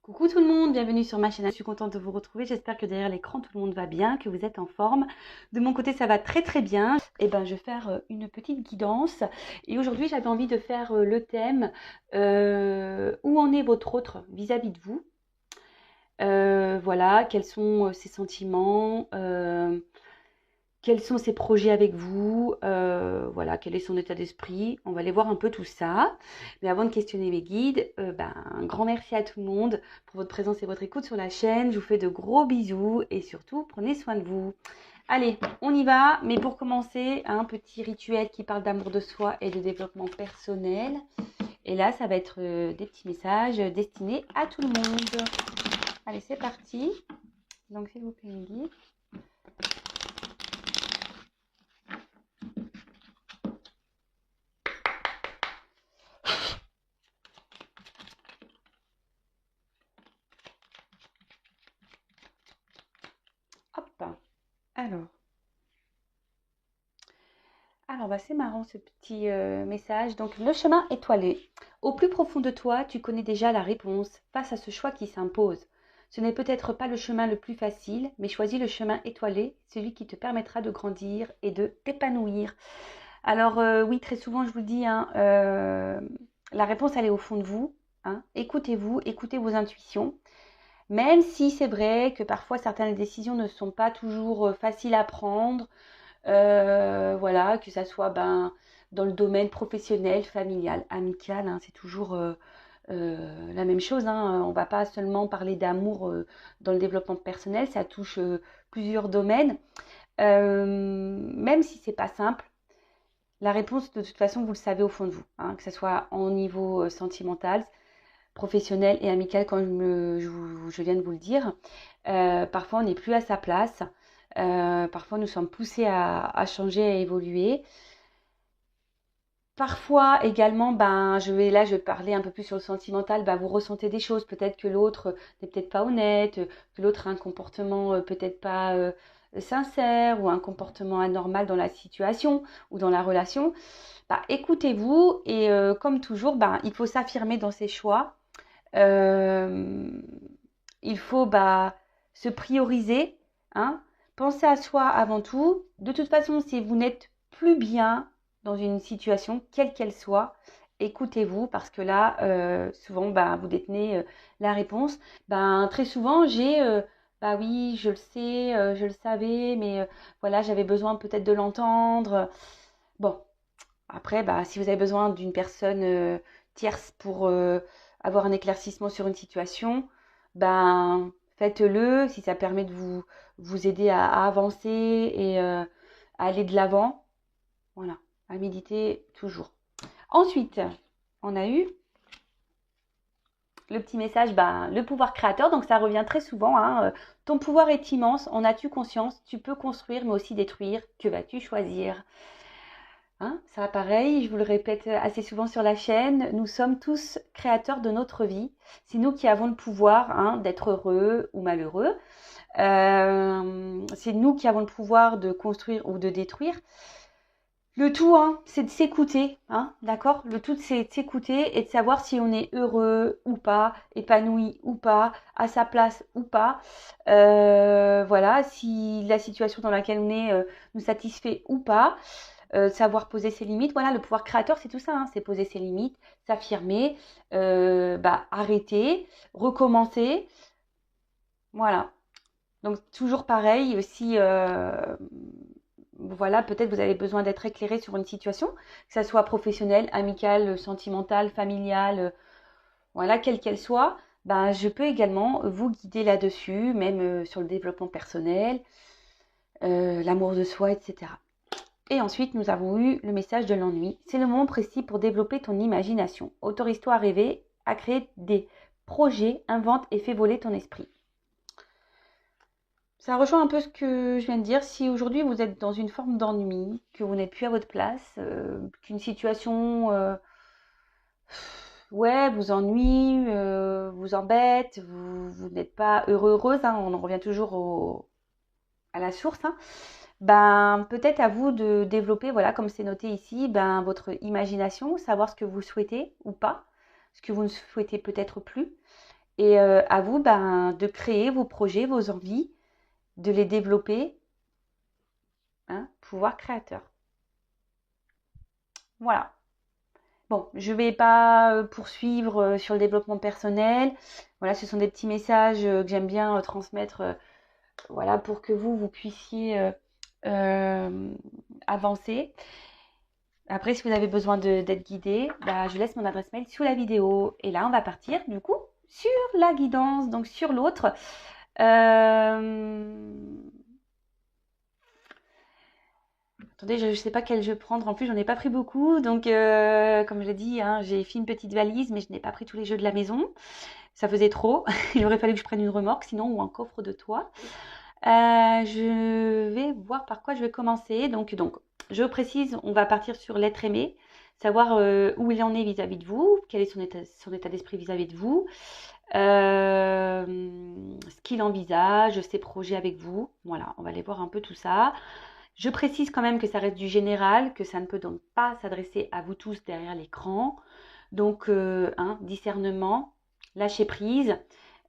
Coucou tout le monde, bienvenue sur ma chaîne. Je suis contente de vous retrouver. J'espère que derrière l'écran tout le monde va bien, que vous êtes en forme. De mon côté, ça va très très bien. Et ben, je vais faire une petite guidance. Et aujourd'hui, j'avais envie de faire le thème où en est votre autre vis-à-vis de vous. Voilà, quels sont ses sentiments, quels sont ses projets avec vous, voilà, quel est son état d'esprit. On va aller voir un peu tout ça. Mais avant de questionner mes guides, un grand merci à tout le monde pour votre présence et votre écoute sur la chaîne. Je vous fais de gros bisous et surtout, prenez soin de vous. Allez, on y va. Mais pour commencer, un petit rituel qui parle d'amour de soi et de développement personnel. Et là, ça va être des petits messages destinés à tout le monde. Allez, c'est parti. Donc, s'il vous plaît, mes guides. Hop. Alors, c'est marrant ce petit message. Donc, le chemin étoilé. Au plus profond de toi, tu connais déjà la réponse face à ce choix qui s'impose. Ce n'est peut-être pas le chemin le plus facile, mais choisis le chemin étoilé, celui qui te permettra de grandir et de t'épanouir. Alors, oui, très souvent, je vous le dis, la réponse, elle est au fond de vous. Écoutez-vous, écoutez vos intuitions. Même si c'est vrai que parfois, certaines décisions ne sont pas toujours faciles à prendre. Voilà, que ça soit dans le domaine professionnel, familial, amical, c'est toujours la même chose. On ne va pas seulement parler d'amour dans le développement personnel, ça touche plusieurs domaines. Même si c'est pas simple, la réponse de toute façon, vous le savez au fond de vous, que ce soit au niveau sentimental, professionnel et amical, comme je viens de vous le dire. Parfois, on n'est plus à sa place. Parfois, nous sommes poussés à changer, à évoluer. Parfois également, je vais parler un peu plus sur le sentimental, vous ressentez des choses, peut-être que l'autre n'est peut-être pas honnête, que l'autre a un comportement peut-être pas sincère ou un comportement anormal dans la situation ou dans la relation. Écoutez-vous et comme toujours, il faut s'affirmer dans ses choix. Euh, il faut se prioriser, penser à soi avant tout. De toute façon, si vous n'êtes plus bien dans une situation, quelle qu'elle soit, écoutez-vous parce que là, souvent, vous détenez la réponse. Très souvent, j'ai oui, je le sais, je le savais, mais voilà, j'avais besoin peut-être de l'entendre. Bon, après, si vous avez besoin d'une personne tierce pour avoir un éclaircissement sur une situation, faites-le si ça permet de vous aider à avancer et à aller de l'avant. Voilà, à méditer toujours. Ensuite, on a eu le petit message, le pouvoir créateur. Donc ça revient très souvent. Ton pouvoir est immense, en as-tu conscience? Tu peux construire mais aussi détruire. Que vas-tu choisir? Ça pareil, je vous le répète assez souvent sur la chaîne, nous sommes tous créateurs de notre vie. C'est nous qui avons le pouvoir d'être heureux ou malheureux. C'est nous qui avons le pouvoir de construire ou de détruire. Le tout, c'est de s'écouter, d'accord? Le tout, c'est de s'écouter et de savoir si on est heureux ou pas, épanoui ou pas, à sa place ou pas. Voilà, si la situation dans laquelle on est nous satisfait ou pas. Savoir poser ses limites. Voilà, le pouvoir créateur, c'est tout ça. C'est poser ses limites, s'affirmer, arrêter, recommencer. Voilà. Donc, toujours pareil, si voilà, peut-être vous avez besoin d'être éclairé sur une situation, que ça soit professionnelle, amicale, sentimentale, familiale, voilà, quelle qu'elle soit, je peux également vous guider là-dessus, même sur le développement personnel, l'amour de soi, etc. Et ensuite, nous avons eu le message de l'ennui. C'est le moment précis pour développer ton imagination. Autorise-toi à rêver, à créer des projets, invente et fais voler ton esprit. Ça rejoint un peu ce que je viens de dire. Si aujourd'hui vous êtes dans une forme d'ennui, que vous n'êtes plus à votre place, qu'une situation vous ennuie, vous embête, vous n'êtes pas heureuse, on en revient toujours à la source, peut-être à vous de développer, voilà, comme c'est noté ici, votre imagination, savoir ce que vous souhaitez ou pas, ce que vous ne souhaitez peut-être plus, Et à vous de créer vos projets, vos envies, de les développer. Hein, pouvoir créateur. Voilà. Bon, je ne vais pas poursuivre sur le développement personnel. Voilà, ce sont des petits messages que j'aime bien transmettre voilà, pour que vous puissiez avancer. Après, si vous avez besoin d'être guidé, je laisse mon adresse mail sous la vidéo. Et là, on va partir du coup sur la guidance, donc sur l'autre. Attendez, je ne sais pas quel jeu prendre. En plus, j'en ai pas pris beaucoup. Donc, comme je l'ai dit, hein, j'ai fait une petite valise, mais je n'ai pas pris tous les jeux de la maison. Ça faisait trop. Il aurait fallu que je prenne une remorque, sinon, ou un coffre de toit. Je vais voir par quoi je vais commencer. Donc, je précise, on va partir sur l'être aimé, savoir où il en est vis-à-vis de vous, quel est son état d'esprit vis-à-vis de vous, ce qu'il envisage, ses projets avec vous. Voilà, on va aller voir un peu tout ça. Je précise quand même que ça reste du général, que ça ne peut donc pas s'adresser à vous tous derrière l'écran. Donc, discernement, lâcher prise.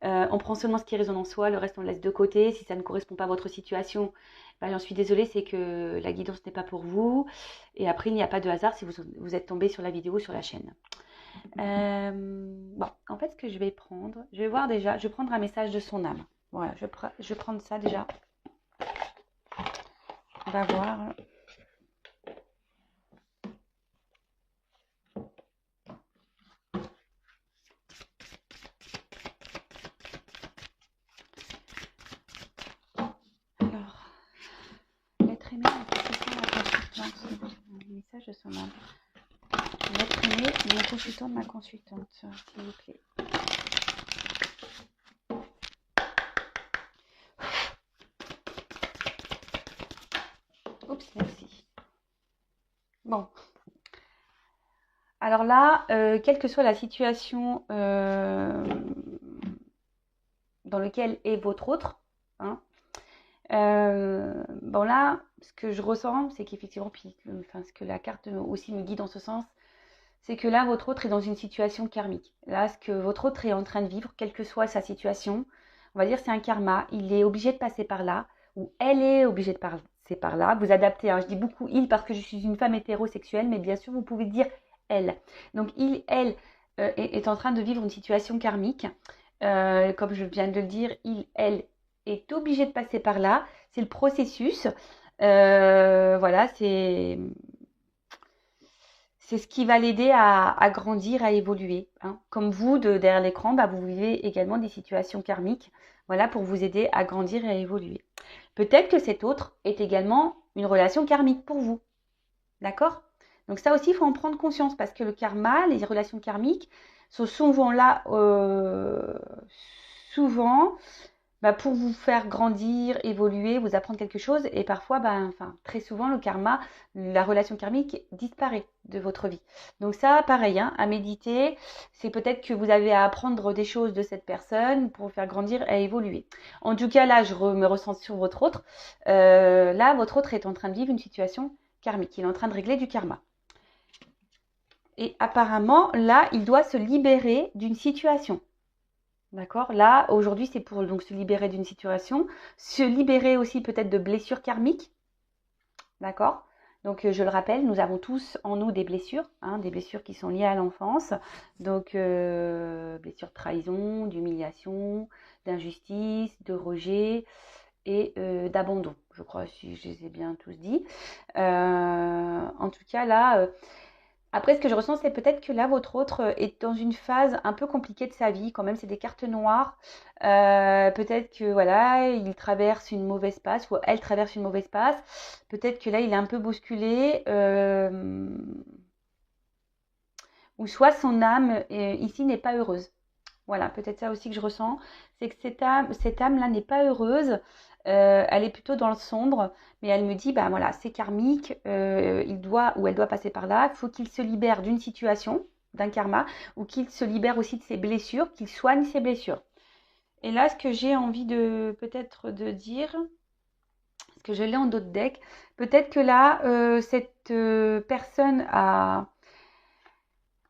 On prend seulement ce qui résonne en soi, le reste on le laisse de côté. Si ça ne correspond pas à votre situation, j'en suis désolée, c'est que la guidance n'est pas pour vous. Et après, il n'y a pas de hasard si vous êtes tombé sur la vidéo ou sur la chaîne. Bon, en fait, ce que je vais prendre, je vais voir déjà, je vais prendre un message de son âme. Voilà, je vais prendre ça déjà. On va voir. Alors, l'être aimé, un message de son âme. L'être aimé, mon consultant, ma consultante, s'il vous plaît. Oups, merci. Bon. Alors là, quelle que soit la situation dans laquelle est votre autre, hein, bon là, ce que je ressens, c'est qu'effectivement, ce que la carte aussi me guide dans ce sens, c'est que là, votre autre est dans une situation karmique. Là, ce que votre autre est en train de vivre, quelle que soit sa situation, on va dire c'est un karma, il est obligé de passer par là, ou elle est obligée de passer par là. Vous adaptez, hein, je dis beaucoup il parce que je suis une femme hétérosexuelle, mais bien sûr, vous pouvez dire elle. Donc, elle est en train de vivre une situation karmique. Comme je viens de le dire, elle est obligé de passer par là. C'est le processus. Voilà, c'est ce qui va l'aider à grandir, à évoluer. Hein. Comme vous, derrière l'écran, vous vivez également des situations karmiques, voilà, pour vous aider à grandir et à évoluer. Peut-être que cet autre est également une relation karmique pour vous. D'accord ? Donc ça aussi, il faut en prendre conscience parce que le karma, les relations karmiques sont souvent là, souvent pour vous faire grandir, évoluer, vous apprendre quelque chose. Et parfois, très souvent, le karma, la relation karmique disparaît de votre vie. Donc ça, pareil, hein, à méditer, c'est peut-être que vous avez à apprendre des choses de cette personne pour vous faire grandir et évoluer. En tout cas, là, je me ressens sur votre autre. Là, votre autre est en train de vivre une situation karmique. Il est en train de régler du karma. Et apparemment, là, il doit se libérer d'une situation. D'accord ? Là, aujourd'hui, c'est pour donc se libérer d'une situation, se libérer aussi peut-être de blessures karmiques. D'accord ? Donc, je le rappelle, nous avons tous en nous des blessures, hein, des blessures qui sont liées à l'enfance. Donc, blessures de trahison, d'humiliation, d'injustice, de rejet et d'abandon. Je crois, si je les ai bien tous dit. En tout cas, là... Après, ce que je ressens, c'est peut-être que là, votre autre est dans une phase un peu compliquée de sa vie. Quand même, c'est des cartes noires. Peut-être que voilà, il traverse une mauvaise passe ou elle traverse une mauvaise passe. Peut-être que là, il est un peu bousculé. Ou soit son âme ici n'est pas heureuse. Voilà, peut-être ça aussi que je ressens. C'est que cette âme-là n'est pas heureuse. Elle est plutôt dans le sombre, mais elle me dit, voilà, c'est karmique, il doit ou elle doit passer par là, il faut qu'il se libère d'une situation, d'un karma, ou qu'il se libère aussi de ses blessures, qu'il soigne ses blessures. Et là, ce que j'ai envie de peut-être de dire, parce que je l'ai en d'autres decks, peut-être que là, cette personne a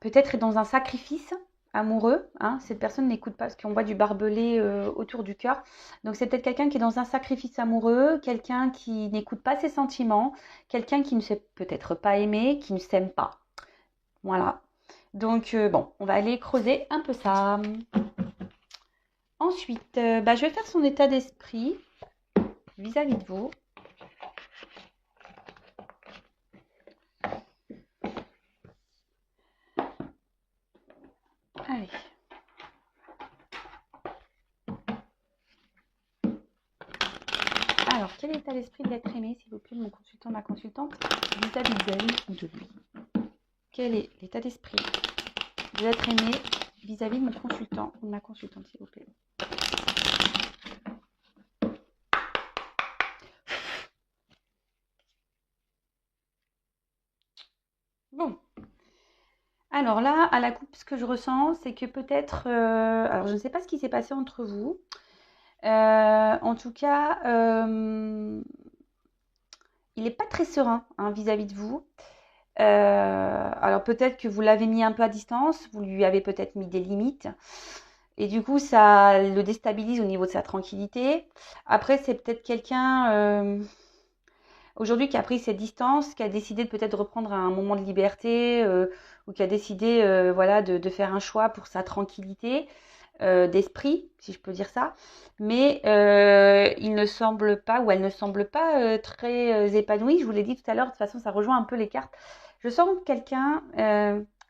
peut-être est dans un sacrifice, amoureux, hein. Cette personne n'écoute pas parce qu'on voit du barbelé autour du cœur. Donc c'est peut-être quelqu'un qui est dans un sacrifice amoureux, quelqu'un qui n'écoute pas ses sentiments, quelqu'un qui ne sait peut-être pas aimer, qui ne s'aime pas. Voilà. Donc bon, on va aller creuser un peu ça. Ensuite, je vais faire son état d'esprit vis-à-vis de vous. Allez. Alors, quel est l'état d'esprit de l'être aimé, s'il vous plaît, de mon consultant, ma consultante, vis-à-vis d'elle ou de lui? Quel est l'état d'esprit de l'être aimé vis-à-vis de mon consultant ou de ma consultante, s'il vous plaît? Bon. Alors là, à la coupe, ce que je ressens, c'est que peut-être... alors, je ne sais pas ce qui s'est passé entre vous. En tout cas, il n'est pas très serein hein, vis-à-vis de vous. Alors peut-être que vous l'avez mis un peu à distance, vous lui avez peut-être mis des limites. Et du coup, ça le déstabilise au niveau de sa tranquillité. Après, c'est peut-être quelqu'un aujourd'hui qui a pris ses distances, qui a décidé de peut-être reprendre un moment de liberté ou qui a décidé voilà, de faire un choix pour sa tranquillité d'esprit, si je peux dire ça. Mais il ne semble pas, ou elle ne semble pas très épanouie. Je vous l'ai dit tout à l'heure, de toute façon, ça rejoint un peu les cartes. Je sens quelqu'un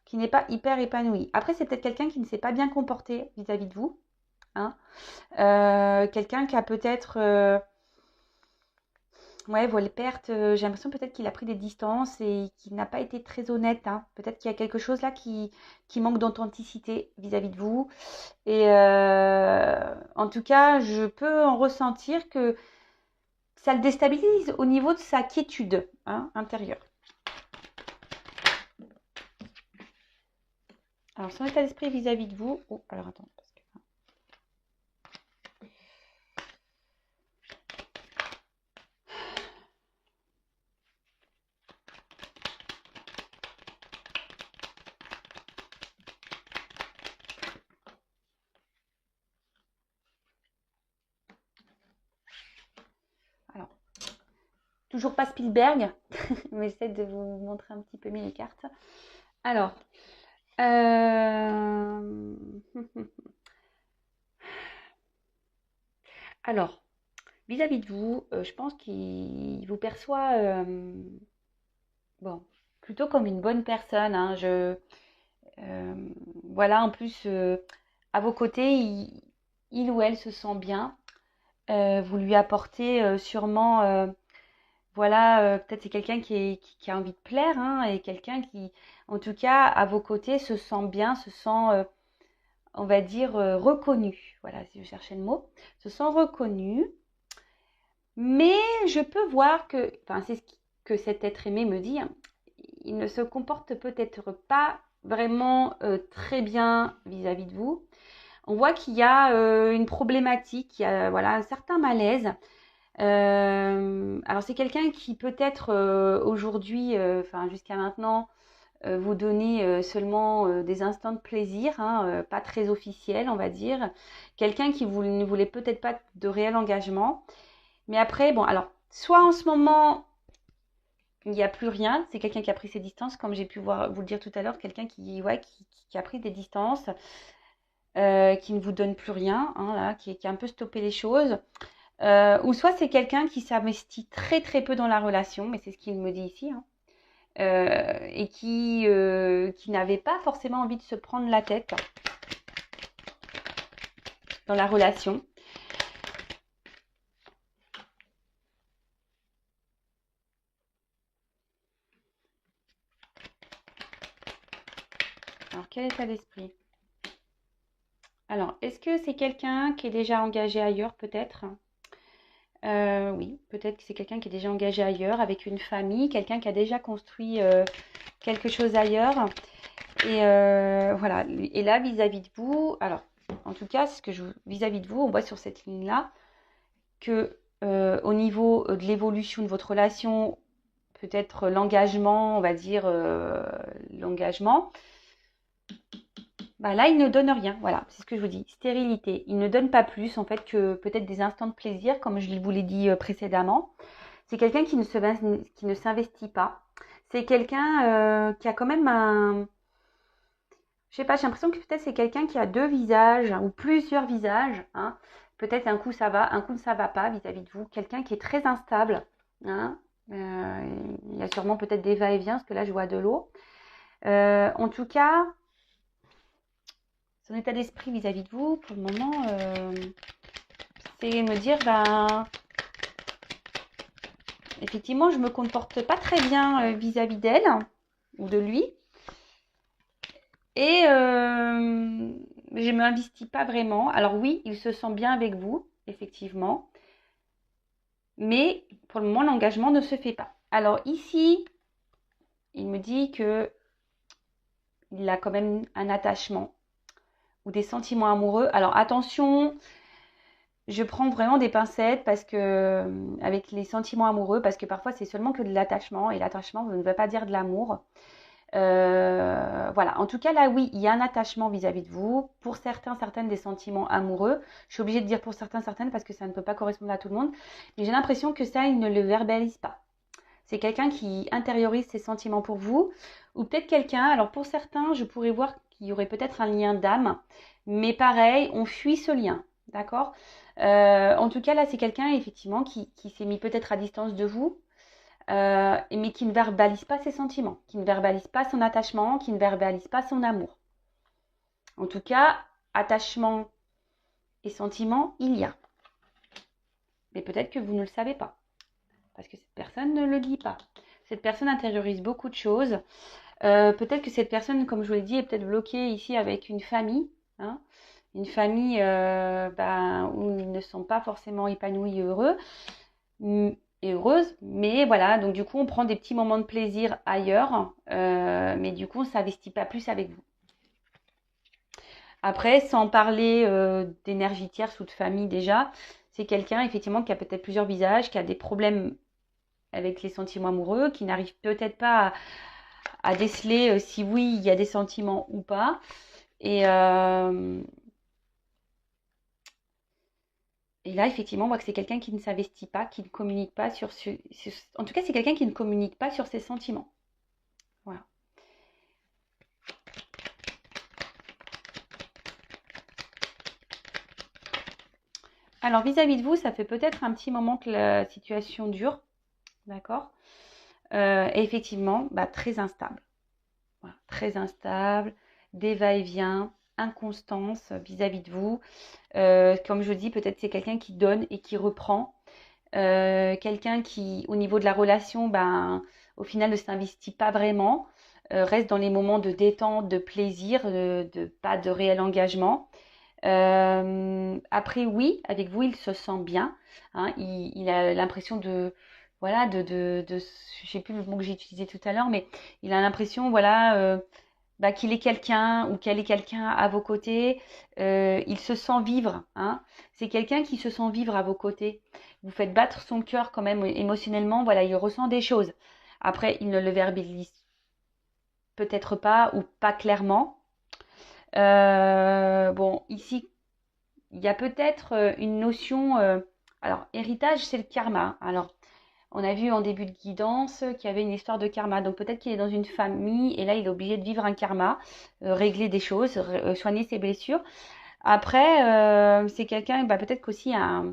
qui n'est pas hyper épanoui. Après, c'est peut-être quelqu'un qui ne s'est pas bien comporté vis-à-vis de vous. Hein. Quelqu'un qui a peut-être... ouais, vos pertes, j'ai l'impression peut-être qu'il a pris des distances et qu'il n'a pas été très honnête. Hein. Peut-être qu'il y a quelque chose là qui manque d'authenticité vis-à-vis de vous. Et en tout cas, je peux en ressentir que ça le déstabilise au niveau de sa quiétude hein, intérieure. Alors, son état d'esprit vis-à-vis de vous. Oh, alors attends. Alors, toujours pas Spielberg, mais j'essaie de vous montrer un petit peu mieux les cartes. Alors, alors, vis-à-vis de vous, je pense qu'il vous perçoit bon, plutôt comme une bonne personne. Hein. Voilà, en plus, à vos côtés, il ou elle se sent bien. Vous lui apportez sûrement, voilà, peut-être c'est quelqu'un qui a envie de plaire hein, et quelqu'un qui, en tout cas, à vos côtés, se sent bien, se sent, on va dire, reconnu. Voilà, si je cherchais le mot, se sent reconnu. Mais je peux voir que, enfin, c'est ce que cet être aimé me dit, hein, il ne se comporte peut-être pas vraiment très bien vis-à-vis de vous. On voit qu'il y a une problématique, il y a voilà, un certain malaise. Alors c'est quelqu'un qui peut-être aujourd'hui, enfin jusqu'à maintenant, vous donnait seulement des instants de plaisir, hein, pas très officiel, on va dire. Quelqu'un qui ne voulait peut-être pas de réel engagement. Mais après, bon, alors, soit en ce moment, il n'y a plus rien, c'est quelqu'un qui a pris ses distances, comme j'ai pu vous le dire tout à l'heure, quelqu'un ouais, qui a pris des distances, qui ne vous donne plus rien, hein, là, qui a un peu stoppé les choses. Ou soit c'est quelqu'un qui s'investit très très peu dans la relation, mais c'est ce qu'il me dit ici, hein, et qui n'avait pas forcément envie de se prendre la tête dans la relation. Alors, quel état d'esprit? Alors, est-ce que c'est quelqu'un qui est déjà engagé ailleurs, peut-être? Oui, peut-être que c'est quelqu'un qui est déjà engagé ailleurs, avec une famille, quelqu'un qui a déjà construit quelque chose ailleurs. Et voilà. Et là, vis-à-vis de vous, alors, en tout cas, vis-à-vis de vous, on voit sur cette ligne-là que au niveau de l'évolution de votre relation, peut-être l'engagement, on va dire l'engagement, Bah là, il ne donne rien. Voilà, c'est ce que je vous dis. Stérilité. Il ne donne pas plus, en fait, que peut-être des instants de plaisir, comme je vous l'ai dit précédemment. C'est quelqu'un qui ne s'investit pas. C'est quelqu'un qui a quand même un... Je sais pas, j'ai l'impression que peut-être c'est quelqu'un qui a deux visages ou plusieurs visages. Hein. Peut-être un coup ça va, un coup ça va pas vis-à-vis de vous. Quelqu'un qui est très instable. Hein. Il y a sûrement peut-être des va-et-vient, parce que là je vois de l'eau. En tout cas, son état d'esprit vis-à-vis de vous, pour le moment, c'est me dire, ben, effectivement, je me comporte pas très bien vis-à-vis d'elle ou de lui. Et je ne m'investis pas vraiment. Alors oui, il se sent bien avec vous, effectivement. Mais pour le moment, l'engagement ne se fait pas. Alors ici, il me dit que il a quand même un attachement ou des sentiments amoureux. Alors attention, je prends vraiment des pincettes parce que avec les sentiments amoureux, parce que parfois c'est seulement que de l'attachement et l'attachement ne veut pas dire de l'amour. Voilà, en tout cas là oui, il y a un attachement vis-à-vis de vous. Pour certains, certaines des sentiments amoureux. Je suis obligée de dire pour certains, certaines parce que ça ne peut pas correspondre à tout le monde. Mais j'ai l'impression que ça, il ne le verbalise pas. C'est quelqu'un qui intériorise ses sentiments pour vous. Ou peut-être quelqu'un, alors pour certains, je pourrais voir qu'il y aurait peut-être un lien d'âme. Mais pareil, on fuit ce lien. D'accord. En tout cas là, c'est quelqu'un effectivement qui s'est mis peut-être à distance de vous. Mais qui ne verbalise pas ses sentiments, qui ne verbalise pas son attachement, qui ne verbalise pas son amour. En tout cas, attachement et sentiment, il y a. Mais peut-être que vous ne le savez pas, parce que cette personne ne le dit pas. Cette personne intériorise beaucoup de choses. Peut-être que cette personne, comme je vous l'ai dit, est peut-être bloquée ici avec une famille. Hein, une famille où ils ne sont pas forcément épanouis et heureux. Et heureuse, mais voilà, donc du coup on prend des petits moments de plaisir ailleurs, mais du coup on ne s'investit pas plus avec vous. Après, sans parler d'énergie tierce ou de famille déjà, c'est quelqu'un effectivement qui a peut-être plusieurs visages, qui a des problèmes avec les sentiments amoureux, qui n'arrive peut-être pas à déceler si oui il y a des sentiments ou pas. Et là, effectivement, on voit que c'est quelqu'un qui ne s'investit pas, qui ne communique pas en tout cas, c'est quelqu'un qui ne communique pas sur ses sentiments. Voilà. Alors, vis-à-vis de vous, ça fait peut-être un petit moment que la situation dure. D'accord. Et effectivement, très instable. Voilà, très instable, des va-et-vient, inconstance vis-à-vis de vous. Comme je dis, peut-être c'est quelqu'un qui donne et qui reprend. Quelqu'un qui, au niveau de la relation, au final ne s'investit pas vraiment, reste dans les moments de détente, de plaisir, pas de réel engagement. Après, oui, avec vous, il se sent bien. Hein, il a l'impression voilà, je sais plus le mot que j'ai utilisé tout à l'heure, mais il a l'impression, voilà, qu'il est quelqu'un ou qu'elle est quelqu'un à vos côtés. Il se sent vivre. Hein. C'est quelqu'un qui se sent vivre à vos côtés. Vous faites battre son cœur quand même émotionnellement. Voilà, il ressent des choses. Après, il ne le verbalise peut-être pas ou pas clairement. Bon, ici, il y a peut-être une notion. Alors, héritage, c'est le karma. Alors, on a vu en début de guidance qu'il y avait une histoire de karma. Donc peut-être qu'il est dans une famille et là il est obligé de vivre un karma, régler des choses, soigner ses blessures. Après, c'est quelqu'un peut-être qu'aussi a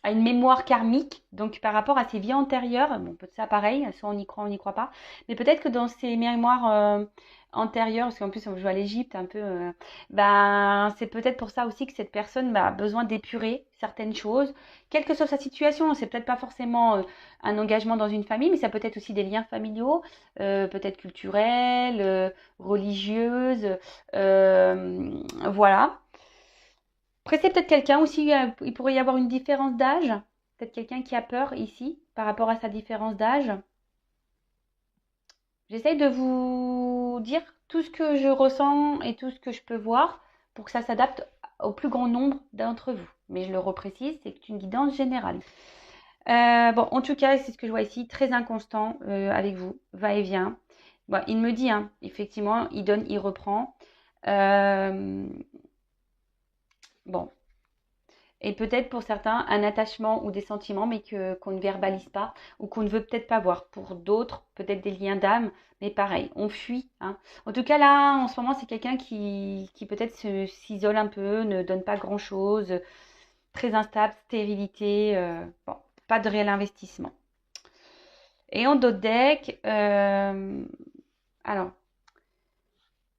une mémoire karmique, donc par rapport à ses vies antérieures. Bon, peut-être ça pareil, soit on y croit, on n'y croit pas. Mais peut-être que dans ses mémoires antérieures, parce qu'en plus je vois l'Égypte un peu, c'est peut-être pour ça aussi que cette personne a besoin d'épurer certaines choses, quelle que soit sa situation. C'est peut-être pas forcément un engagement dans une famille, mais ça peut être aussi des liens familiaux, peut-être culturels, religieuses, voilà. Après, c'est peut-être quelqu'un aussi, il pourrait y avoir une différence d'âge. Peut-être quelqu'un qui a peur ici par rapport à sa différence d'âge. J'essaye de vous dire tout ce que je ressens et tout ce que je peux voir pour que ça s'adapte au plus grand nombre d'entre vous. Mais je le reprécise, c'est une guidance générale. Bon, en tout cas, c'est ce que je vois ici, très inconstant avec vous, va et vient. Bon, il me dit, hein, effectivement, il donne, il reprend. Euh, bon. Et peut-être pour certains, un attachement ou des sentiments, mais qu'on ne verbalise pas ou qu'on ne veut peut-être pas voir. Pour d'autres, peut-être des liens d'âme, mais pareil, on fuit. Hein. En tout cas, là, en ce moment, c'est quelqu'un qui peut-être s'isole un peu, ne donne pas grand-chose, très instable, stérilité, bon, pas de réel investissement. Et en d'autres decks, alors,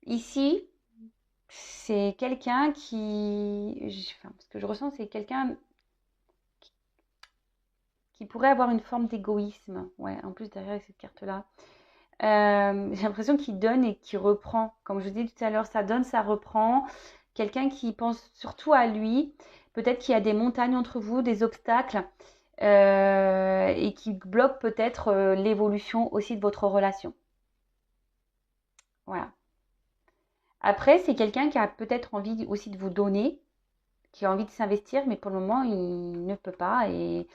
ici, c'est quelqu'un enfin, ce que je ressens, c'est quelqu'un qui pourrait avoir une forme d'égoïsme. Ouais, en plus, derrière cette carte-là. J'ai l'impression qu'il donne et qu'il reprend. Comme je vous dis tout à l'heure, ça donne, ça reprend. Quelqu'un qui pense surtout à lui. Peut-être qu'il y a des montagnes entre vous, des obstacles, et qui bloquent peut-être l'évolution aussi de votre relation. Voilà. Après, c'est quelqu'un qui a peut-être envie aussi de vous donner, qui a envie de s'investir, mais pour le moment, il ne peut pas. Et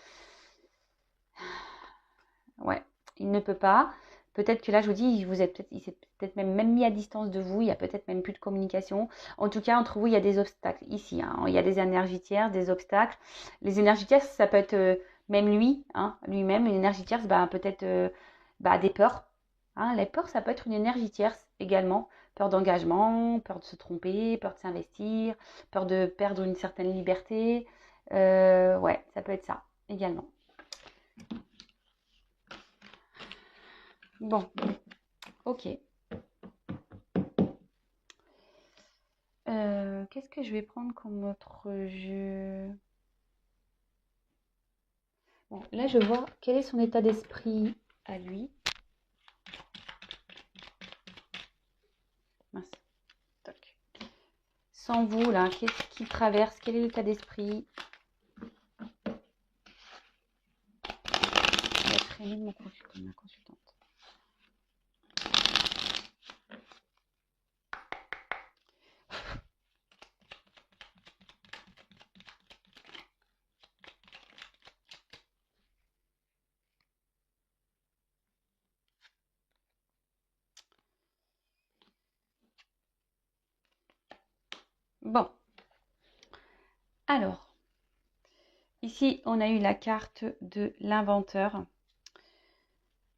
ouais, il ne peut pas. Peut-être que là, je vous dis, il s'est peut-être même mis à distance de vous. Il y a peut-être même plus de communication. En tout cas, entre vous, il y a des obstacles ici. Hein. Il y a des énergies tierces, des obstacles. Les énergies tierces, ça peut être même lui, hein, lui-même. Une énergie tierce, bah, peut-être des peurs. Hein. Les peurs, ça peut être une énergie tierce également. Peur d'engagement, peur de se tromper, peur de s'investir, peur de perdre une certaine liberté. Ouais, ça peut être ça également. Bon, ok. Qu'est-ce que je vais prendre comme autre jeu? Bon, là, je vois quel est son état d'esprit à lui. Mince. Toc. Sans vous, là, qu'est-ce qu'il traverse? Quel est l'état d'esprit? Je vais traîner de ma consultante. Bon. Alors, ici, on a eu la carte de l'inventeur.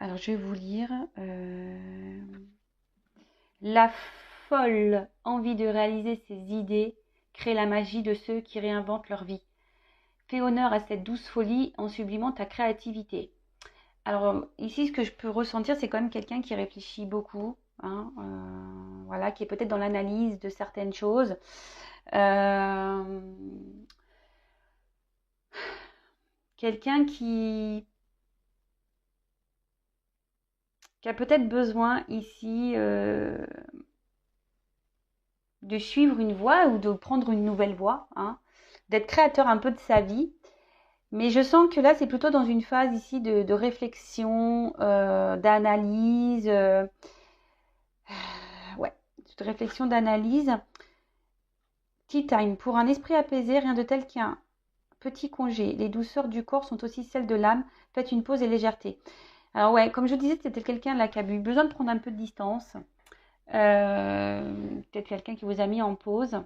Alors, je vais vous lire. La folle envie de réaliser ses idées crée la magie de ceux qui réinventent leur vie. Fais honneur à cette douce folie en sublimant ta créativité. Alors ici, ce que je peux ressentir, c'est quand même quelqu'un qui réfléchit beaucoup, hein, voilà, qui est peut-être dans l'analyse de certaines choses. Quelqu'un qui a peut-être besoin ici de suivre une voie ou de prendre une nouvelle voie, hein, d'être créateur un peu de sa vie. Mais je sens que là, c'est plutôt dans une phase ici de réflexion, d'analyse, ouais, de réflexion, d'analyse. Tea time. Pour un esprit apaisé, rien de tel qu'un petit congé. Les douceurs du corps sont aussi celles de l'âme. Faites une pause et légèreté. Alors ouais, comme je disais, c'était quelqu'un là qui a eu besoin de prendre un peu de distance. Peut-être quelqu'un qui vous a mis en pause.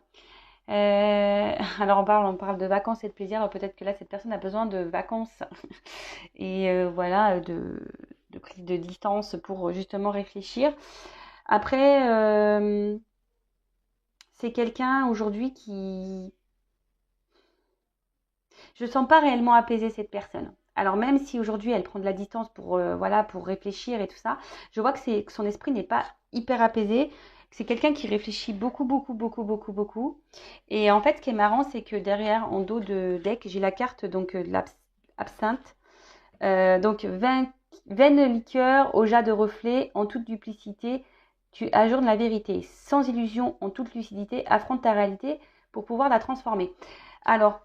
Alors on parle de vacances et de plaisir. Alors peut-être que là, cette personne a besoin de vacances et voilà, de prise de distance pour justement réfléchir. Après, c'est quelqu'un aujourd'hui qui... Je ne sens pas réellement apaiser cette personne. Alors même si aujourd'hui elle prend de la distance pour, voilà, pour réfléchir et tout ça, je vois que son esprit n'est pas hyper apaisé. C'est quelqu'un qui réfléchit beaucoup, beaucoup, beaucoup, beaucoup, beaucoup. Et en fait, ce qui est marrant, c'est que derrière, en dos de deck, j'ai la carte donc de l'absinthe. Donc, vaine liqueur au jas de reflets, en toute duplicité, tu ajournes la vérité. Sans illusion, en toute lucidité, affronte ta réalité pour pouvoir la transformer. Alors,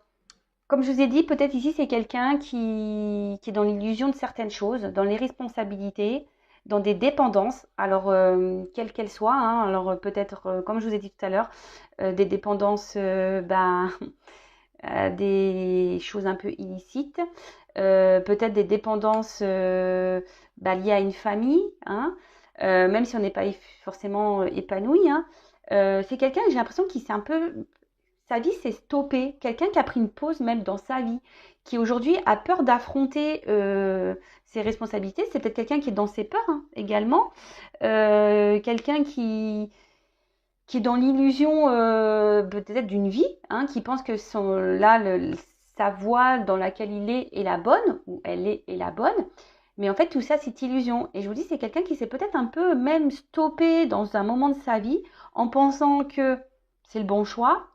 comme je vous ai dit, peut-être ici, c'est quelqu'un qui est dans l'illusion de certaines choses, dans les responsabilités, dans des dépendances, alors quelles qu'elles soient. Hein, alors peut-être, comme je vous ai dit tout à l'heure, des dépendances des choses un peu illicites, peut-être des dépendances liées à une famille, hein, même si on n'est pas forcément épanoui. Hein, C'est quelqu'un, j'ai l'impression qu'il s'est un peu... Sa vie s'est stoppée. Quelqu'un qui a pris une pause même dans sa vie, qui aujourd'hui a peur d'affronter ses responsabilités. C'est peut-être quelqu'un qui est dans ses peurs hein, également. Quelqu'un qui est dans l'illusion peut-être d'une vie, hein, qui pense que sa voie dans laquelle il est la bonne, ou elle est la bonne. Mais en fait, tout ça, c'est illusion. Et je vous dis, c'est quelqu'un qui s'est peut-être un peu même stoppé dans un moment de sa vie en pensant que c'est le bon choix,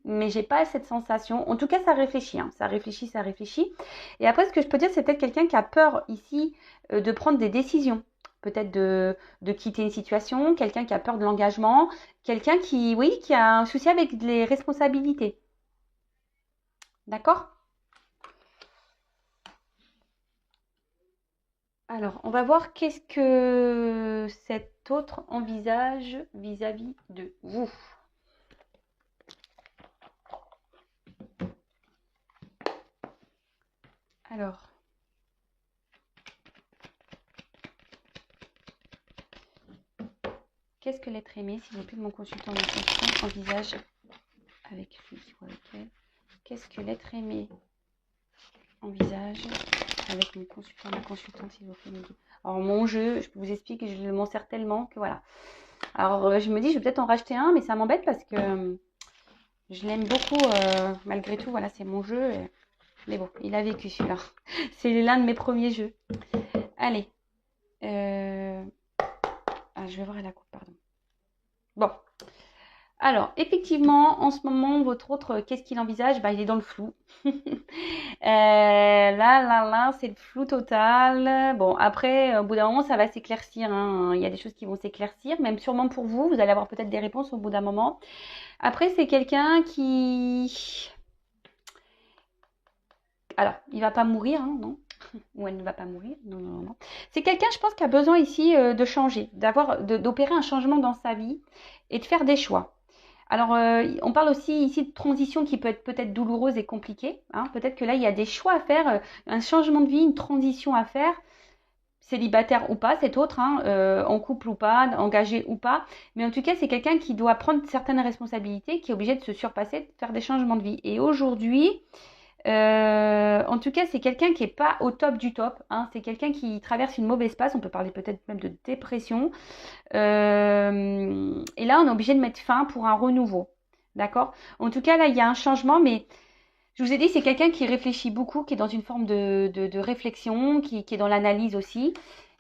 mais j'ai pas cette sensation. En tout cas, ça réfléchit, hein. Ça réfléchit, ça réfléchit. Et après, ce que je peux dire, c'est peut-être quelqu'un qui a peur ici de prendre des décisions. Peut-être de quitter une situation, quelqu'un qui a peur de l'engagement, quelqu'un qui, oui, qui a un souci avec les responsabilités. D'accord? Alors, on va voir qu'est-ce que cet autre envisage vis-à-vis de vous. Alors, qu'est-ce que l'être aimé, s'il vous plaît, de mon consultant, envisage avec lui ou avec elle? Qu'est-ce que l'être aimé envisage avec mon consultant, ma consultante, s'il vous plaît, me dit. Alors, mon jeu, je vous explique que je m'en sers tellement que voilà. Alors, je me dis, je vais peut-être en racheter un, mais ça m'embête parce que je l'aime beaucoup, malgré tout. Voilà, c'est mon jeu. Mais bon, il a vécu celui-là. C'est l'un de mes premiers jeux. Allez. Ah, je vais voir à la coupe, pardon. Bon. Alors, effectivement, en ce moment, votre autre, qu'est-ce qu'il envisage? Il est dans le flou. Là, c'est le flou total. Bon, après, au bout d'un moment, ça va s'éclaircir. Hein. Il y a des choses qui vont s'éclaircir, même sûrement pour vous. Vous allez avoir peut-être des réponses au bout d'un moment. Après, c'est quelqu'un qui... Alors, il va pas mourir, hein, non? Ou elle ne va pas mourir. Non. C'est quelqu'un, je pense, qui a besoin ici de changer, d'opérer un changement dans sa vie et de faire des choix. Alors, on parle aussi ici de transition qui peut être peut-être douloureuse et compliquée. Hein. Peut-être que là, il y a des choix à faire, un changement de vie, une transition à faire, célibataire ou pas, cet autre, hein, en couple ou pas, engagé ou pas. Mais en tout cas, c'est quelqu'un qui doit prendre certaines responsabilités, qui est obligé de se surpasser, de faire des changements de vie. Et aujourd'hui, en tout cas, c'est quelqu'un qui n'est pas au top du top. Hein. C'est quelqu'un qui traverse une mauvaise passe. On peut parler peut-être même de dépression. Et là, on est obligé de mettre fin pour un renouveau. D'accord? En tout cas, là, il y a un changement, mais je vous ai dit, c'est quelqu'un qui réfléchit beaucoup, qui est dans une forme de réflexion, qui est dans l'analyse aussi.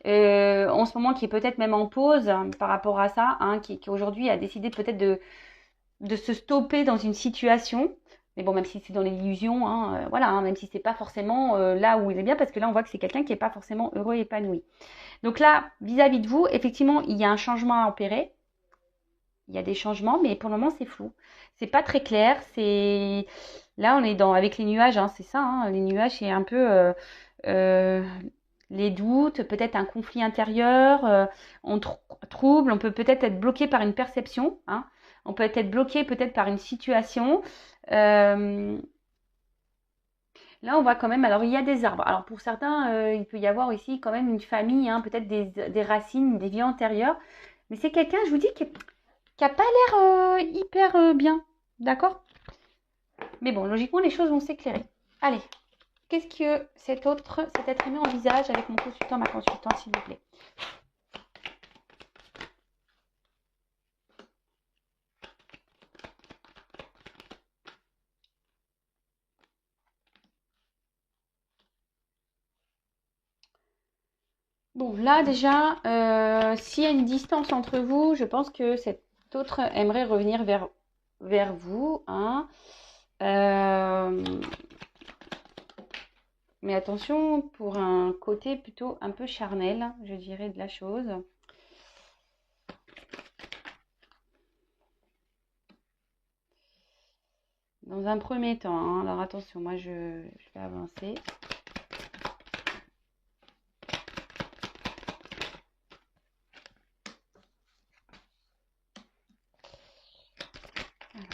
En ce moment, qui est peut-être même en pause hein, par rapport à ça, hein, qui aujourd'hui a décidé peut-être de se stopper dans une situation. Mais bon, même si c'est dans l'illusion, hein, voilà, hein, même si c'est pas forcément là où il est bien, parce que là, on voit que c'est quelqu'un qui n'est pas forcément heureux et épanoui. Donc là, vis-à-vis de vous, effectivement, il y a un changement à opérer. Il y a des changements, mais pour le moment, c'est flou. C'est pas très clair. C'est là, on est dans avec les nuages, hein, c'est ça. Hein, les nuages, c'est un peu euh, les doutes, peut-être un conflit intérieur, on trouble. On peut peut-être être bloqué par une perception. Hein, on peut être bloqué peut-être par une situation. Euh, Là, on voit quand même. Alors, il y a des arbres. Alors, pour certains, il peut y avoir aussi quand même une famille, hein, peut-être des racines, des vies antérieures. Mais c'est quelqu'un, je vous dis, qui a pas l'air hyper bien. D'accord? Mais bon, logiquement, les choses vont s'éclairer. Allez, qu'est-ce que cet être aimé envisage avec mon consultant, ma consultante, s'il vous plaît? Bon, là, déjà, s'il y a une distance entre vous, je pense que cet autre aimerait revenir vers vous. Hein. Euh, mais attention, pour un côté plutôt un peu charnel, je dirais, de la chose. Dans un premier temps, hein, alors attention, moi je vais avancer. Alors,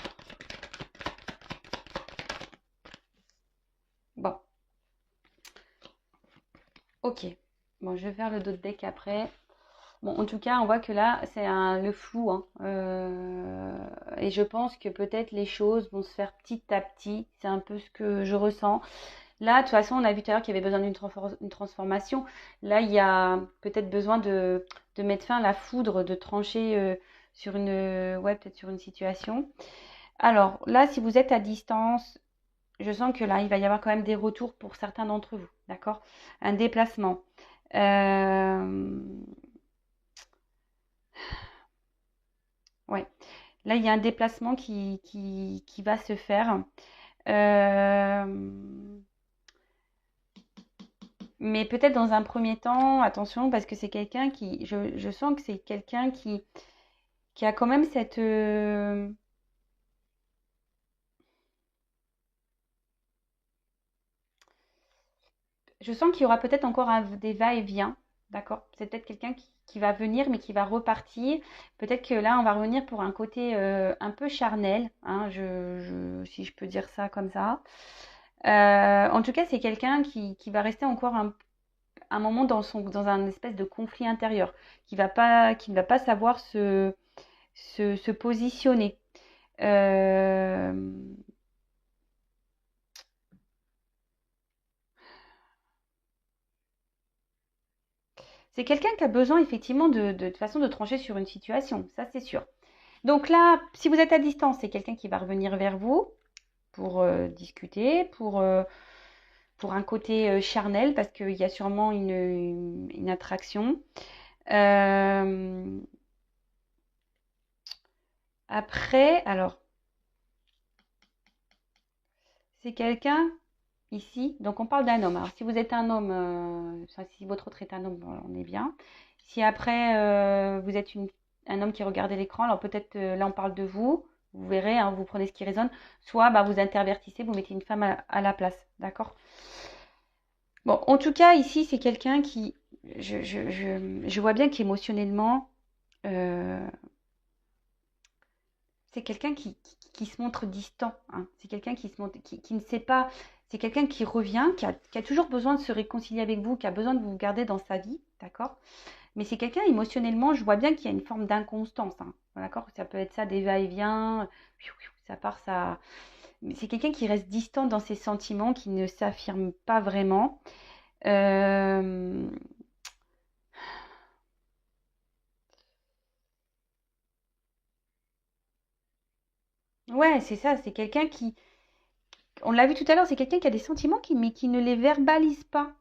bon, ok. Bon, je vais faire le dos de deck après. Bon, en tout cas, on voit que là, c'est le flou, hein. Et je pense que peut-être les choses vont se faire petit à petit. C'est un peu ce que je ressens. Là, de toute façon, on a vu tout à l'heure qu'il y avait besoin d'une transformation. Là, il y a peut-être besoin de mettre fin à la foudre, de trancher sur ouais, peut-être sur une situation. Alors là, si vous êtes à distance, je sens que là, il va y avoir quand même des retours pour certains d'entre vous, d'accord? Un déplacement. Euh, ouais. Là, il y a un déplacement qui va se faire. Euh, mais peut-être dans un premier temps, attention, parce que c'est quelqu'un je sens que c'est quelqu'un qui a quand même je sens qu'il y aura peut-être encore des va-et-vient, d'accord? C'est peut-être quelqu'un qui va venir, mais qui va repartir. Peut-être que là, on va revenir pour un côté un peu charnel, hein, si je peux dire ça comme ça. En tout cas, c'est quelqu'un qui va rester encore un moment dans un espèce de conflit intérieur, qui ne va pas savoir se positionner. Euh, c'est quelqu'un qui a besoin effectivement de façon de trancher sur une situation, ça c'est sûr. Donc là, si vous êtes à distance, c'est quelqu'un qui va revenir vers vous pour discuter, pour un côté charnel, parce qu'il y a sûrement une attraction. Euh, après, alors, c'est quelqu'un ici, donc on parle d'un homme. Alors si vous êtes un homme, si votre autre est un homme, bon, on est bien. Si après vous êtes un homme qui regarde l'écran, alors peut-être là on parle de vous, vous verrez, hein, vous prenez ce qui résonne, soit bah, vous intervertissez, vous mettez une femme à la place, d'accord? Bon, en tout cas ici c'est quelqu'un je vois bien qu'émotionnellement, euh, c'est quelqu'un qui se montre distant, hein. C'est quelqu'un qui se montre, qui ne sait pas. C'est quelqu'un qui revient, qui a toujours besoin de se réconcilier avec vous, qui a besoin de vous garder dans sa vie, d'accord? Mais c'est quelqu'un émotionnellement, je vois bien qu'il y a une forme d'inconstance, hein, d'accord? Ça peut être ça, des va-et-vient, ça part, ça. Mais c'est quelqu'un qui reste distant dans ses sentiments, qui ne s'affirme pas vraiment. Euh, Ouais, c'est ça, c'est quelqu'un on l'a vu tout à l'heure, c'est quelqu'un qui a des sentiments mais qui ne les verbalise pas,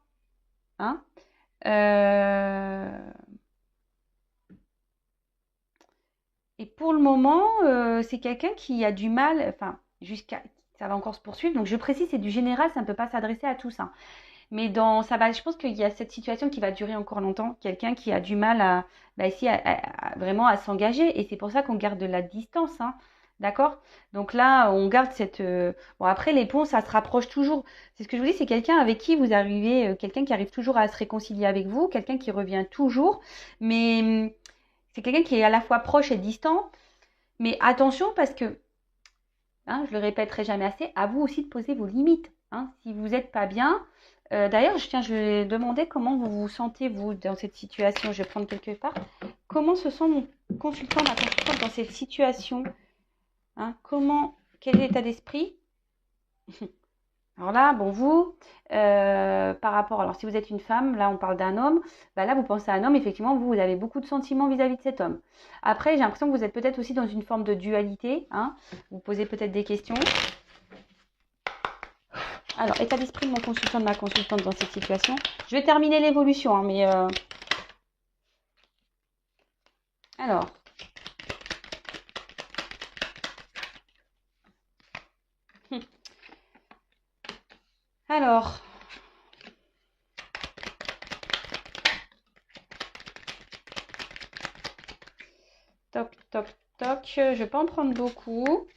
hein? Euh, Et pour le moment, c'est quelqu'un qui a du mal, enfin, ça va encore se poursuivre. Donc je précise, c'est du général, ça ne peut pas s'adresser à tous, hein. Mais je pense qu'il y a cette situation qui va durer encore longtemps. Quelqu'un qui a du mal bah, ici, vraiment à s'engager. Et c'est pour ça qu'on garde de la distance, hein. D'accord? Donc là, on garde bon, après, les ponts, ça se rapproche toujours. C'est ce que je vous dis, c'est quelqu'un avec qui vous arrivez, quelqu'un qui arrive toujours à se réconcilier avec vous, quelqu'un qui revient toujours. Mais c'est quelqu'un qui est à la fois proche et distant. Mais attention parce que, hein, je le répéterai jamais assez, à vous aussi de poser vos limites, hein. Si vous n'êtes pas bien, d'ailleurs, je vais demander comment vous vous sentez, vous, dans cette situation. Je vais prendre quelque part. Comment se sent mon consultant, ma consultante dans cette situation, hein? Quel est l'état d'esprit? Alors là, bon, vous, par rapport, alors si vous êtes une femme, là on parle d'un homme, bah là vous pensez à un homme, effectivement, vous avez beaucoup de sentiments vis-à-vis de cet homme. Après, j'ai l'impression que vous êtes peut-être aussi dans une forme de dualité, hein, vous posez peut-être des questions. Alors, état d'esprit de mon consultant, de ma consultante dans cette situation. Je vais terminer l'évolution, hein, mais alors, alors, toc, toc, toc, je vais pas en prendre beaucoup.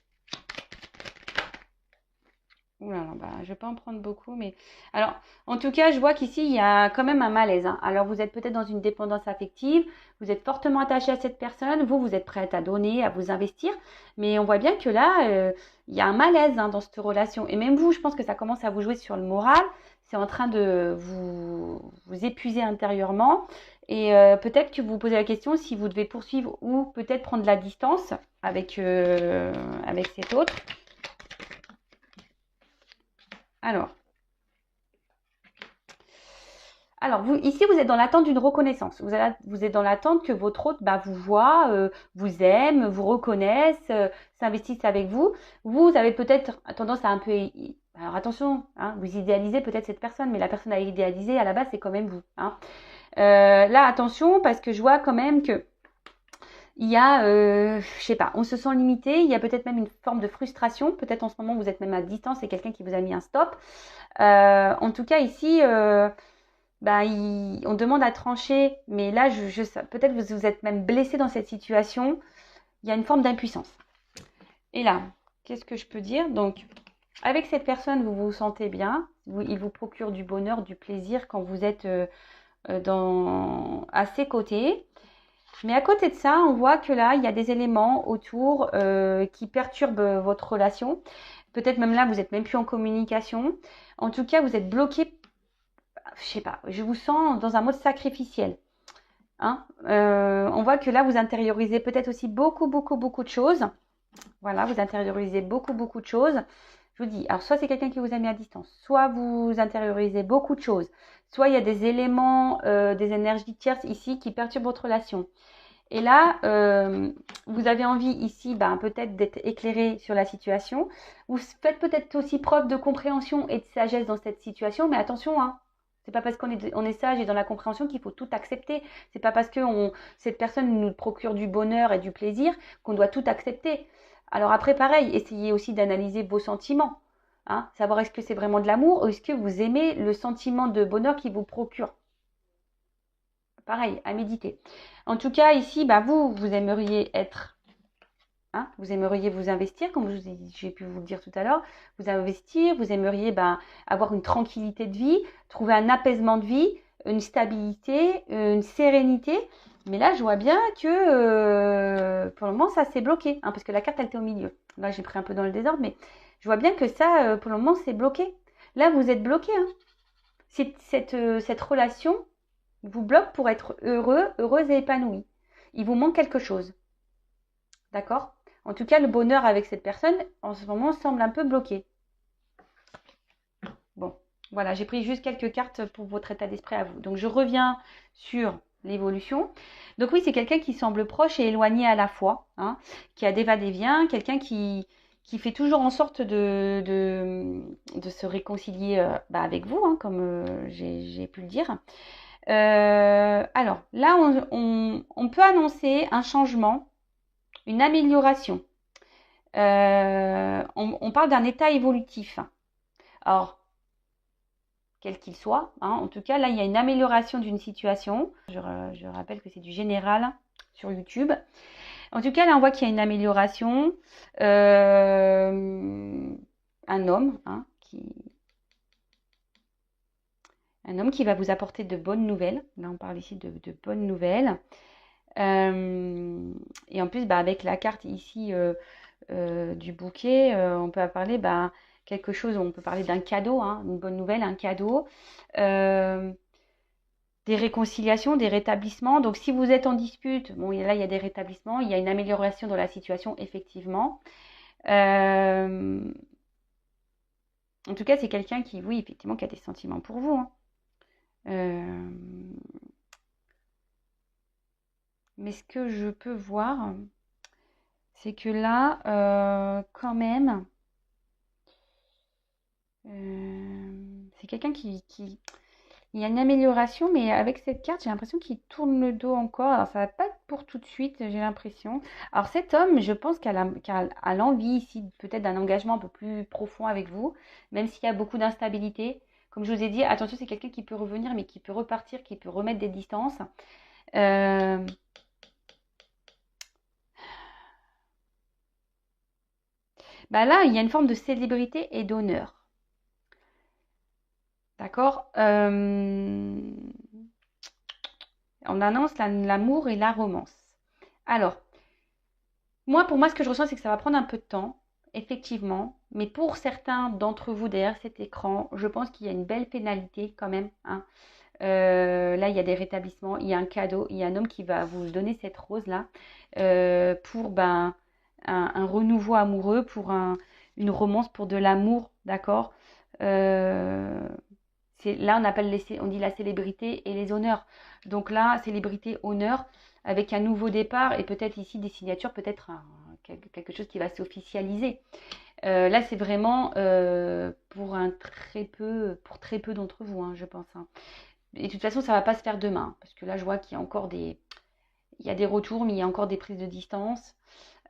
Ouh là là, bah, je vais pas en prendre beaucoup, mais alors, en tout cas, je vois qu'ici, il y a quand même un malaise, hein. Alors, vous êtes peut-être dans une dépendance affective, vous êtes fortement attaché à cette personne, vous êtes prête à donner, à vous investir, mais on voit bien que là, il y a un malaise, hein, dans cette relation. Et même vous, je pense que ça commence à vous jouer sur le moral, c'est en train de vous épuiser intérieurement, Et peut-être que vous vous posez la question si vous devez poursuivre ou peut-être prendre la distance avec cet autre. Alors, vous, ici, vous êtes dans l'attente d'une reconnaissance. Vous êtes dans l'attente que votre hôte vous voit, vous aime, vous reconnaisse, s'investisse avec vous. Vous avez peut-être tendance à un peu... Alors attention, hein, vous idéalisez peut-être cette personne, mais la personne à idéaliser, à la base, c'est quand même vous. Hein. Là, attention, parce que je vois quand même que il y a, je sais pas, on se sent limité, il y a peut-être même une forme de frustration. Peut-être en ce moment, vous êtes même à distance, c'est quelqu'un qui vous a mis un stop. En tout cas, ici... on demande à trancher, mais là, peut-être vous êtes même blessé dans cette situation. Il y a une forme d'impuissance. Et là, qu'est-ce que je peux dire? Donc, avec cette personne, vous vous sentez bien. Il vous procure du bonheur, du plaisir quand vous êtes à ses côtés. Mais à côté de ça, on voit que là, il y a des éléments autour qui perturbent votre relation. Peut-être même là, vous n'êtes même plus en communication. En tout cas, vous êtes bloqué. Je sais pas, je vous sens dans un mode sacrificiel. Hein. On voit que là, vous intériorisez peut-être aussi beaucoup, beaucoup, beaucoup de choses. Voilà, vous intériorisez beaucoup, beaucoup de choses. Je vous dis, alors soit c'est quelqu'un qui vous a mis à distance, soit vous intériorisez beaucoup de choses, soit il y a des éléments, des énergies tierces ici qui perturbent votre relation. Et là, vous avez envie ici peut-être d'être éclairé sur la situation. Vous faites peut-être aussi preuve de compréhension et de sagesse dans cette situation, mais attention, hein, c'est pas parce qu'on est sage et dans la compréhension qu'il faut tout accepter. C'est pas parce que cette personne nous procure du bonheur et du plaisir qu'on doit tout accepter. Alors après, pareil, essayez aussi d'analyser vos sentiments. Hein, savoir est-ce que c'est vraiment de l'amour ou est-ce que vous aimez le sentiment de bonheur qu'il vous procure. Pareil, à méditer. En tout cas, ici, vous aimeriez être... Hein, vous aimeriez vous investir, comme j'ai pu vous le dire tout à l'heure, vous investir, vous aimeriez avoir une tranquillité de vie, trouver un apaisement de vie, une stabilité, une sérénité. Mais là, je vois bien que pour le moment, ça s'est bloqué, hein, parce que la carte, elle était au milieu. Là, j'ai pris un peu dans le désordre, mais je vois bien que ça, pour le moment, c'est bloqué. Là, vous êtes bloqué. Hein. Cette relation vous bloque pour être heureux, heureuse et épanouie. Il vous manque quelque chose. D'accord? En tout cas, le bonheur avec cette personne, en ce moment, semble un peu bloqué. Bon, voilà, j'ai pris juste quelques cartes pour votre état d'esprit à vous. Donc, je reviens sur l'évolution. Donc oui, c'est quelqu'un qui semble proche et éloigné à la fois, hein, qui a des va-et-vient, quelqu'un qui fait toujours en sorte de se réconcilier avec vous, hein, comme j'ai pu le dire. Alors, là, on peut annoncer un changement, une amélioration. On parle d'un état évolutif. Alors, quel qu'il soit, hein, en tout cas, là, il y a une amélioration d'une situation. Je rappelle que c'est du général sur YouTube. En tout cas, là, on voit qu'il y a une amélioration. Un homme, hein, qui va vous apporter de bonnes nouvelles. Là, on parle ici de bonnes nouvelles. Et en plus, avec la carte ici du bouquet, on peut parler quelque chose, on peut parler d'un cadeau, hein, une bonne nouvelle, un cadeau, des réconciliations, des rétablissements. Donc, si vous êtes en dispute, bon, là, il y a des rétablissements, il y a une amélioration dans la situation, effectivement. En tout cas, c'est quelqu'un qui, oui, effectivement, qui a des sentiments pour vous. Hein. Mais ce que je peux voir, c'est que là, quand même, c'est quelqu'un qui... Il y a une amélioration, mais avec cette carte, j'ai l'impression qu'il tourne le dos encore. Alors, ça va pas être pour tout de suite, j'ai l'impression. Alors, cet homme, je pense qu'il a l'envie ici, peut-être d'un engagement un peu plus profond avec vous, même s'il y a beaucoup d'instabilité. Comme je vous ai dit, attention, c'est quelqu'un qui peut revenir, mais qui peut repartir, qui peut remettre des distances. Là, il y a une forme de célébrité et d'honneur. D'accord? On annonce l'amour et la romance. Alors, pour moi, ce que je ressens, c'est que ça va prendre un peu de temps, effectivement. Mais pour certains d'entre vous derrière cet écran, je pense qu'il y a une belle pénalité quand même. Hein. Là, il y a des rétablissements, il y a un cadeau, il y a un homme qui va vous donner cette rose-là pour un renouveau amoureux, pour une romance, pour de l'amour, d'accord. Euh, Là, on dit la célébrité et les honneurs. Donc là, célébrité, honneur, avec un nouveau départ et peut-être ici des signatures, peut-être quelque chose qui va s'officialiser. Là, c'est vraiment pour très peu d'entre vous, hein, je pense, hein. Et de toute façon, ça va pas se faire demain, parce que là, je vois qu'il y a encore il y a des retours, mais il y a encore des prises de distance.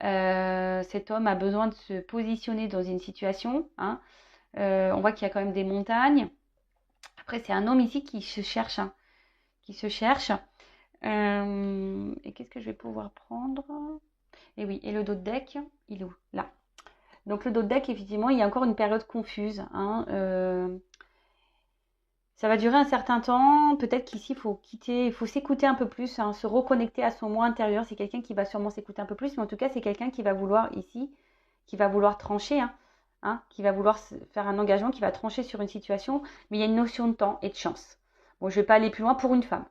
Cet homme a besoin de se positionner dans une situation, hein. On voit qu'il y a quand même des montagnes. Après, c'est un homme ici qui se cherche, hein, qui se cherche. Et qu'est-ce que je vais pouvoir prendre? Et oui, et le dos de deck, il est où? Là. Donc le dos de deck, effectivement, il y a encore une période confuse, hein. Ça va durer un certain temps. Peut-être qu'ici, il faut s'écouter un peu plus, hein, se reconnecter à son moi intérieur. C'est quelqu'un qui va sûrement s'écouter un peu plus, mais en tout cas, c'est quelqu'un qui va vouloir ici, qui va vouloir trancher, qui va vouloir faire un engagement, qui va trancher sur une situation. Mais il y a une notion de temps et de chance. Bon, je ne vais pas aller plus loin pour une femme.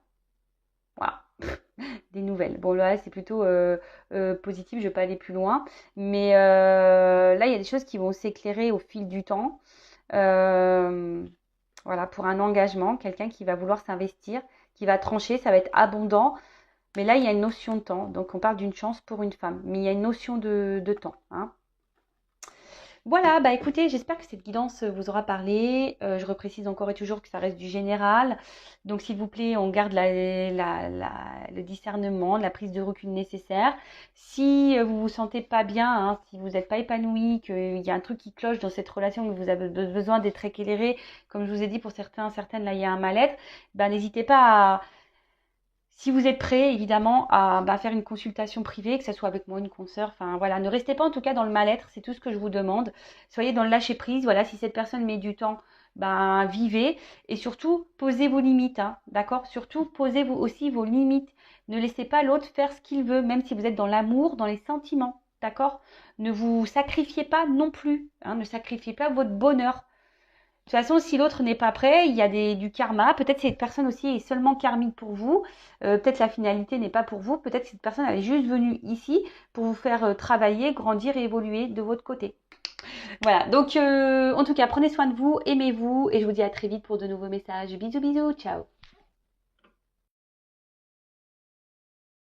Voilà. Des nouvelles. Bon, là, c'est plutôt positif, je ne vais pas aller plus loin. Mais là, il y a des choses qui vont s'éclairer au fil du temps. Voilà, pour un engagement, quelqu'un qui va vouloir s'investir, qui va trancher, ça va être abondant. Mais là, il y a une notion de temps. Donc, on parle d'une chance pour une femme. Mais il y a une notion de temps, hein. Voilà, bah écoutez, j'espère que cette guidance vous aura parlé. Je reprécise encore et toujours que ça reste du général. Donc s'il vous plaît, on garde le discernement, la prise de recul nécessaire. Si vous vous sentez pas bien, hein, si vous n'êtes pas épanoui, qu'il y a un truc qui cloche dans cette relation, que vous avez besoin d'être éclairé, comme je vous ai dit pour certains, certaines, là il y a un mal-être, ben n'hésitez pas à si vous êtes prêt, évidemment, à faire une consultation privée, que ce soit avec moi, une consoeur, enfin voilà, ne restez pas en tout cas dans le mal-être, c'est tout ce que je vous demande. Soyez dans le lâcher-prise, voilà, si cette personne met du temps, vivez et surtout posez vos limites, hein, d'accord? Surtout posez vous aussi vos limites. Ne laissez pas l'autre faire ce qu'il veut, même si vous êtes dans l'amour, dans les sentiments, d'accord? Ne vous sacrifiez pas non plus, hein, ne sacrifiez pas votre bonheur. De toute façon, si l'autre n'est pas prêt, il y a du karma. Peut-être cette personne aussi est seulement karmique pour vous. Peut-être la finalité n'est pas pour vous. Peut-être cette personne elle est juste venue ici pour vous faire travailler, grandir et évoluer de votre côté. Voilà, donc en tout cas, prenez soin de vous, aimez-vous et je vous dis à très vite pour de nouveaux messages. Bisous, bisous, ciao.